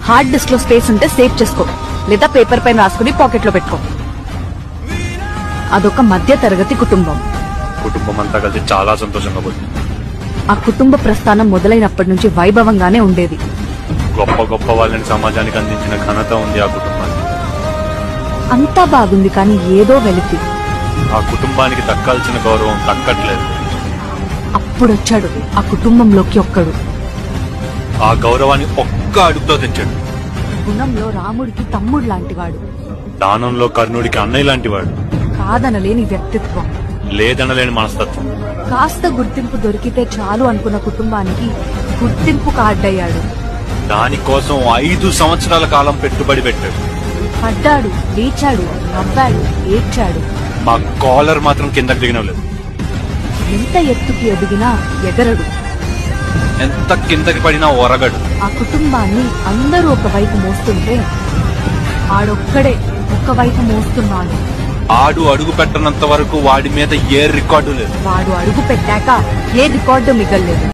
Hard disk లో space ఉంటే save చేసుకో, లేదా పేపర్ పైన రాసుకుని పాకెట్ లో పెట్టుకో. అదొక మధ్య తరగతి కుటుంబం. కుటుంబం అంతా కలిసి చాలా సంతోషంగా పోతుంది. ఆ కుటుంబ ప్రస్థానం మొదలైనప్పటి నుంచి వైభవంగానే ఉండేది. గొప్ప గొప్ప వాళ్ళని సమాజానికి అందించిన ఘనత ఉంది ఆ కుటుంబానికి. అంతా బాగుంది, కానీ ఏదో వెలితి. ఆ కుటుంబానికి దక్కాల్సిన గౌరవం దక్కట్లేదు. అప్పుడొచ్చాడు ఆ కుటుంబంలోకి ఒక్కడు. ఆ గౌరవాన్ని ఒక్క అడుగుతో తెచ్చాడు. గుణంలో రాముడికి తమ్ముడు లాంటివాడు, దానంలో కర్ణుడికి అన్నయ్య లాంటివాడు, కాదనలేని వ్యక్తిత్వం, లేదనలేని మనస్తత్వం. కాస్త గుర్తింపు దొరికితే చాలు అనుకున్న కుటుంబానికి గుర్తింపు కార్డయ్యాడు. దానికోసం 5 సంవత్సరాల కాలం పెట్టుబడి పెట్టాడు. పడ్డాడు, లేచాడు, నవ్వాడు, ఏడ్చాడు. మా కాలర్ మాత్రం కిందకి దిగనలేదు. ఎంత ఎత్తుకి ఎదిగినా ఎగరడు. ఎంత కిందకి పడినా ఒరగడు. ఆ కుటుంబాన్ని అందరూ ఒకవైపు మోస్తుంటే ఆడొక్కడే ఒకవైపు మోస్తున్నాడు. ఆడు అడుగు పెట్టనంత వరకు వాడి మీద ఏ రికార్డు లేదు. వాడు అడుగు పెట్టాక ఏ రికార్డు మిగల్లేదు.